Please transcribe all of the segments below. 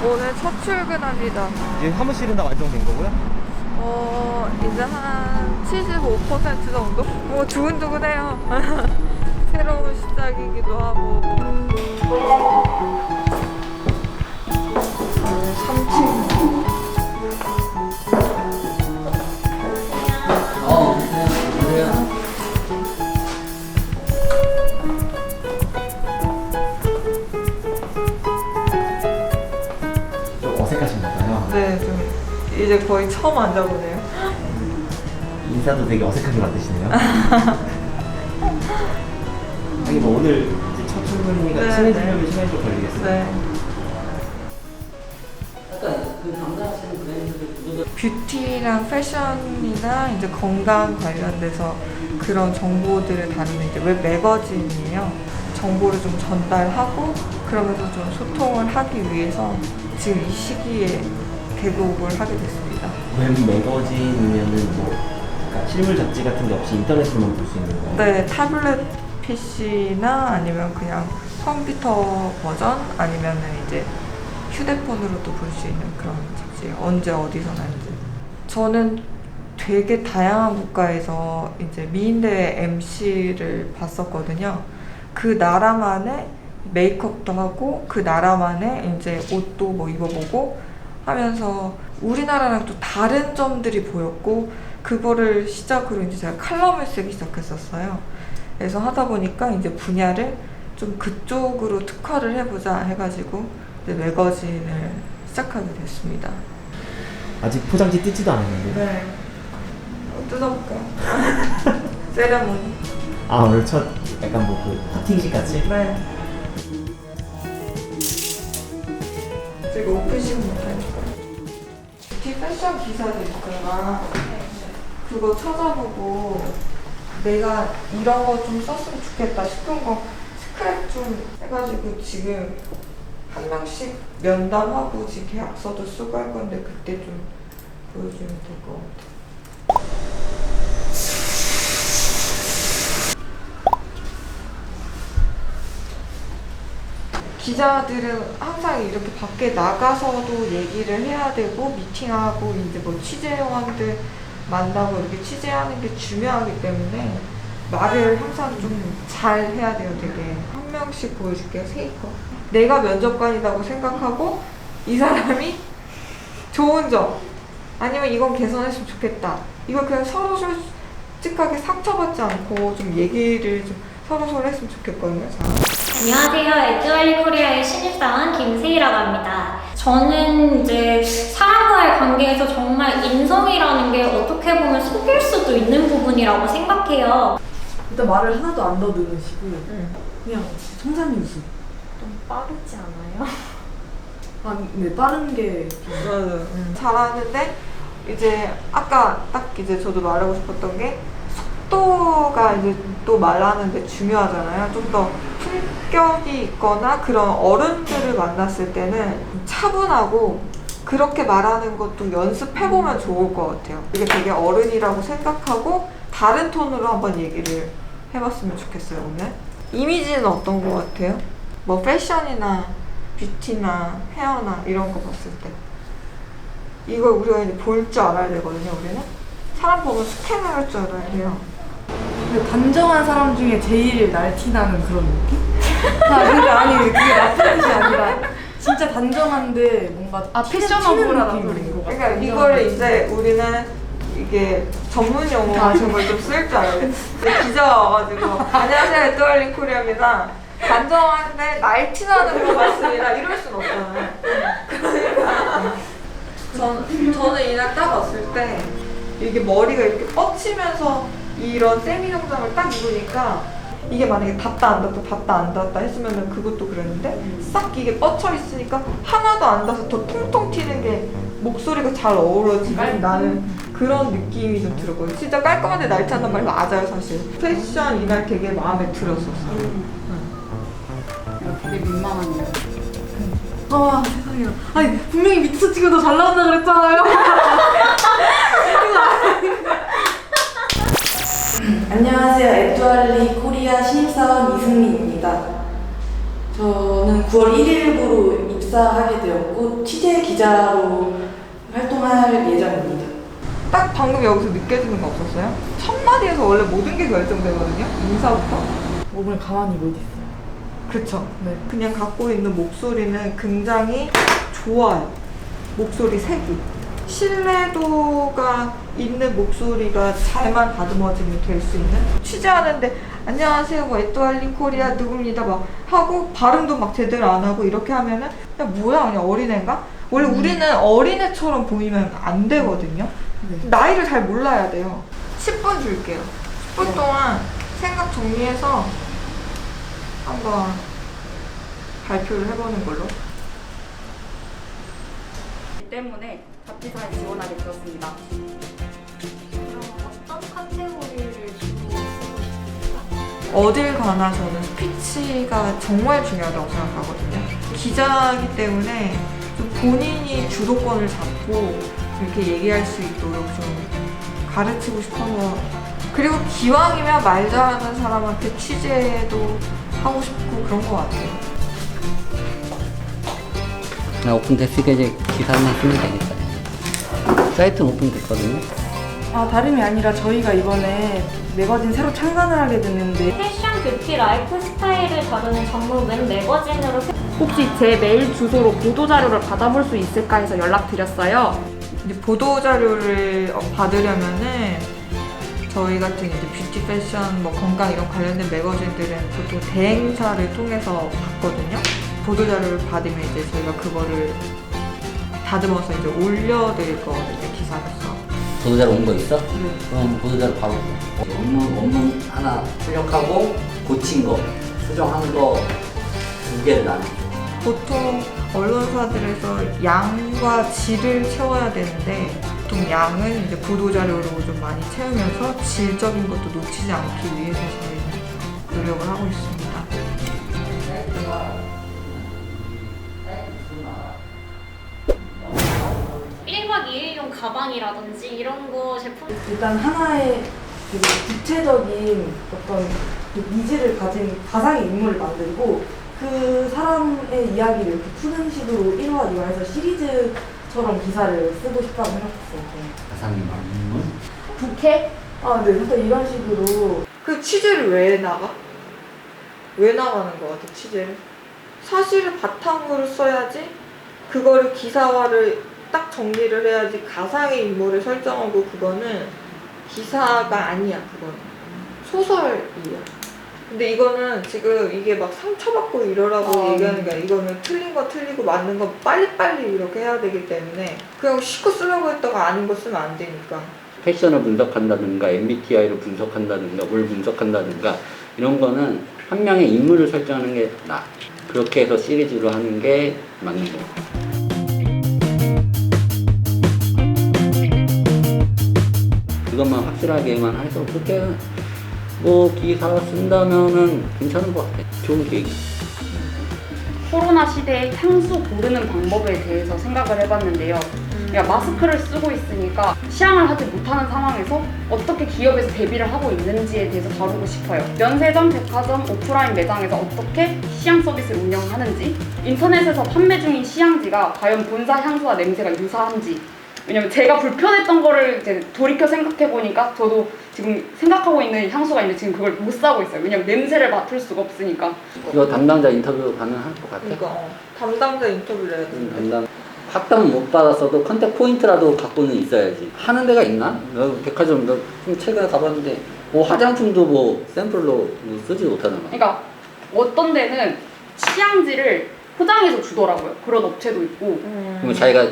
오늘 첫 출근합니다. 이제 사무실은 다 완성된 거고요? 이제 한 75% 정도? 두근두근해요. 새로운 시작이기도 하고. 3층. 좀 어색하신가 봐요. 네, 좀 이제 거의 처음 앉아보네요. 인사도 되게 어색하게 만드시네요. 하긴 뭐 오늘 이제 첫 출근이니까 네, 친해지려면 시간이 좀 걸리겠어요. 네. 약간 그 담당하시는 브랜드들 뷰티랑 패션이나 이제 건강 관련돼서 그런 정보들을 다루는 이제 웹 매거진이에요. 정보를 좀 전달하고 그러면서 좀 소통을 하기 위해서 지금 이 시기에 개국을 하게 됐습니다. 웹 매거진이면은 뭐 그러니까 실물 잡지 같은 게 없이 인터넷으로만 볼 수 있는 거예요? 네, 타블렛 PC나 아니면 그냥 컴퓨터 버전 아니면은 이제 휴대폰으로도 볼 수 있는 그런 잡지예요. 언제 어디서나 이제. 저는 되게 다양한 국가에서 이제 미인대회 MC를 봤었거든요. 그 나라만의 메이크업도 하고 그 나라만의 이제 옷도 뭐 입어보고 하면서 우리나라랑 또 다른 점들이 보였고 그거를 시작으로 이제 제가 칼럼을 쓰기 시작했었어요. 그래서 하다 보니까 이제 분야를 좀 그쪽으로 특화를 해보자 해가지고 이제 매거진을 시작하게 됐습니다. 아직 포장지 뜯지도 않았는데. 네. 뜯어볼까요? 세레모니. 아 오늘 첫 약간 뭐 그 파팅식 같이? 네. 지금 오픈식 못하니까. 뷰티 패션 기사들 있잖아. 그거 찾아보고 내가 이런 거 좀 썼으면 좋겠다 싶은 거 스크랩 좀 해가지고 지금 한 명씩 면담하고 지금 계약서도 쓰고 할 건데 그때 좀 보여주면 될 것 같아. 기자들은 항상 이렇게 밖에 나가서도 얘기를 해야 되고 미팅하고 이제 뭐 취재원들 만나고 이렇게 취재하는 게 중요하기 때문에 말을 항상 좀 잘 해야 돼요. 되게 한 명씩 보여줄게요. 세이커. 내가 면접관이라고 생각하고 이 사람이 좋은 점 아니면 이건 개선했으면 좋겠다. 이걸 그냥 서로 솔직하게 상처받지 않고 좀 얘기를 좀 서로 했으면 좋겠거든요. 안녕하세요. 에듀얼리 코리아의 신입사원 김세희라고 합니다. 저는 이제 사람과의 관계에서 정말 인성이라는 게 어떻게 보면 속일 수도 있는 부분이라고 생각해요. 일단 말을 하나도 안 더듬으시고 그냥 청산유수. 좀 빠르지 않아요? 아, 네, 빠른 게 맞아요. 잘하는데 이제 아까 딱 이제 저도 말하고 싶었던 게 속도가 이제 또 말하는데 중요하잖아요. 좀 더 품격이 있거나 그런 어른들을 만났을 때는 차분하고 그렇게 말하는 것도 연습해보면 좋을 것 같아요. 이게 되게 어른이라고 생각하고 다른 톤으로 한번 얘기를 해봤으면 좋겠어요, 오늘. 이미지는 어떤 것 같아요? 뭐 패션이나 뷰티나 헤어나 이런 거 봤을 때 이걸 우리가 이제 볼 줄 알아야 되거든요. 우리는 사람 보면 스캔을 할 줄 알아야 돼요. 근데 단정한 사람 중에 제일 날티나는 그런 느낌? 그러니까 아니 그게 나쁜 뜻이 아니라 진짜 단정한데 뭔가 패셔너블한 느낌인 것 같아. 그러니까 이거를 이제 우리는 이게 전문 용어 같은 걸 좀 쓸 줄 알아야 돼. 기자가 와가지고 안녕하세요, 에듀얼리 코리아입니다. 단정한데 날티나는 것 같습니다. 이럴 순 없잖아요. 그러니까 저는 이날 딱 왔을 때 이게 머리가 이렇게 뻗치면서 이런 세미 정장을 딱 입으니까 이게 만약에 닿다 안 닿다 닿다 안 닿다 했으면 그것도 그랬는데 싹 이게 뻗쳐 있으니까 하나도 안 닿아서 더 통통 튀는 게 목소리가 잘 어우러지는 나는 그런 느낌이 좀 들었거든요. 진짜 깔끔한데 날티한단 말이 맞아요, 사실. 패션 이날 되게 마음에 들었었어요. 되게 민망하네요. 아 세상에나. 아니 분명히 밑에서 찍어도 잘 나온다 그랬잖아요. 안녕하세요. 에듀얼리 코리아 신입사원 이승미입니다. 저는 9월 1일부로 입사하게 되었고 취재 기자로 활동할 예정입니다. 딱 방금 여기서 느껴지는 거 없었어요? 첫 마디에서 원래 모든 게 결정되거든요. 인사부터. 몸을 가만히 못 있어요. 그쵸. 네. 그냥 갖고 있는 목소리는 굉장히 좋아요. 목소리 색이. 신뢰도가 있는 목소리가 잘만 다듬어지면 될 수 있는? 취재하는데 안녕하세요 뭐 에뚜알리 코리아 누구입니다 막 하고 발음도 막 제대로 안 하고 이렇게 하면은 그냥 뭐야 그냥 어린애인가? 원래 우리는 어린애처럼 보이면 안 되거든요. 네. 나이를 잘 몰라야 돼요. 10분 줄게요. 10분 동안 생각 정리해서 한번 발표를 해보는 걸로. 때문에 잡지사에 지원하게 되었습니다. 그럼 어떤 카테고리를 주로 쓰고 싶으세요? 어딜 가나 저는 스피치가 정말 중요하다고 생각하거든요. 기자이기 때문에 좀 본인이 주도권을 잡고 이렇게 얘기할 수 있도록 좀 가르치고 싶어서, 그리고 기왕이면 말 잘하는 사람한테 취재도 하고 싶고 그런 것 같아요. 오픈됐으니까 이제 기사만 쓰면 되니까요. 사이트는 오픈됐거든요. 다름이 아니라 저희가 이번에 매거진 새로 창간을 하게 됐는데 패션, 뷰티, 라이프 스타일을 다루는 전문 웹 매거진으로 혹시 제 메일 주소로 보도자료를 받아볼 수 있을까 해서 연락드렸어요. 이제 보도 자료를 받으려면은 저희 같은 이제 뷰티, 패션, 뭐 건강 이런 관련된 매거진들은 보통 대행사를 통해서 받거든요. 보도 자료를 받으면 이제 저희가 그거를 다듬어서 이제 올려드릴 거거든요, 기사로서. 보도자료 온 거 있어? 네. 그럼 보도자료 바로 원문 하나 출력하고 고친 거, 수정한 거 2개를 나눠. 보통 언론사들에서 양과 질을 채워야 되는데 보통 양은 이제 보도 자료로 좀 많이 채우면서 질적인 것도 놓치지 않기 위해서 저희는 노력을 하고 있습니다. 1박 2일용 가방이라든지 이런 거 제품 일단 하나의 되게 구체적인 어떤 그 니즈를 가진 가상의 인물을 만들고 그 사람의 이야기를 이렇게 푸는 식으로 1화, 2화에서 시리즈처럼 기사를 쓰고 싶다고 생각했어요. 가상의 인물? 부캐? 네, 일단 이런 식으로. 그 취재를 왜 나가? 왜 나가는 거 같아, 취재를? 사실을 바탕으로 써야지, 그거를 기사화를 딱 정리를 해야지. 가상의 인물을 설정하고 그거는 기사가 아니야, 그거는. 소설이야. 근데 이거는 지금 이게 막 상처받고 이러라고 얘기하는 게 아니라 이거는 틀린 거 틀리고 맞는 거 빨리빨리 이렇게 해야 되기 때문에 그냥 쉽고 쓰려고 했다가 아닌 거 쓰면 안 되니까. 패션을 분석한다든가 MBTI를 분석한다든가 뭘 분석한다든가 이런 거는 한 명의 인물을 설정하는 게 나아. 그렇게 해서 시리즈로 하는 게 맞는 거 같아요. 그것만 확실하게만 해서 그렇게 뭐 기사 쓴다면은 괜찮은 것 같아. 좋은 계획. 코로나 시대에 향수 고르는 방법에 대해서 생각을 해봤는데요. 그러니까 마스크를 쓰고 있으니까 시향을 하지 못하는 상황에서 어떻게 기업에서 대비를 하고 있는지에 대해서 다루고 싶어요. 면세점, 백화점, 오프라인 매장에서 어떻게 시향 서비스를 운영하는지, 인터넷에서 판매 중인 시향지가 과연 본사 향수와 냄새가 유사한지. 왜냐면 제가 불편했던 거를 이제 돌이켜 생각해 보니까 저도 지금 생각하고 있는 향수가 있는데 지금 그걸 못 사고 있어요. 왜냐면 냄새를 맡을 수가 없으니까. 이거 담당자 인터뷰 가능할 것 같아? 그러니까 담당자 인터뷰를 해야 되는데. 담당 확답은 못 받았어도 컨택 포인트라도 갖고는 있어야지. 하는 데가 있나? 너 백화점 너 좀 최근에 가봤는데 뭐 화장품도 뭐 샘플로 뭐 쓰지 못하잖아. 그러니까 어떤 데는 시향지를 포장해서 주더라고요. 그런 업체도 있고. 그럼 자기가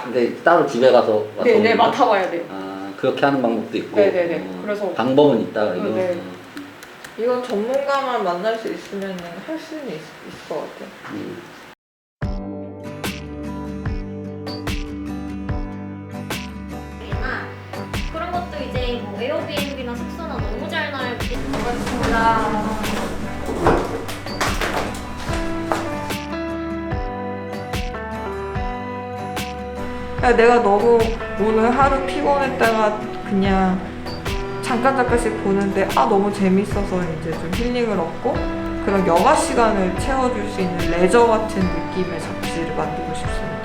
근데 따로 집에 가서 네네, 맡아봐야 돼요. 아 그렇게 하는 방법도 있고. 네네네. 그래서 방법은 있다 이거. 네. 이건 전문가만 만날 수 있으면 할 수는 있을 것 같아. 그런 것도 이제 뭐 에어비앤비나 숙소나 너무 잘 나올 때 고맙습니다. 야, 내가 너무 오늘 하루 피곤했다가 그냥 잠깐씩 보는데 너무 재밌어서 이제 좀 힐링을 얻고 그런 여가 시간을 채워줄 수 있는 레저 같은 느낌의 잡지를 만들고 싶습니다.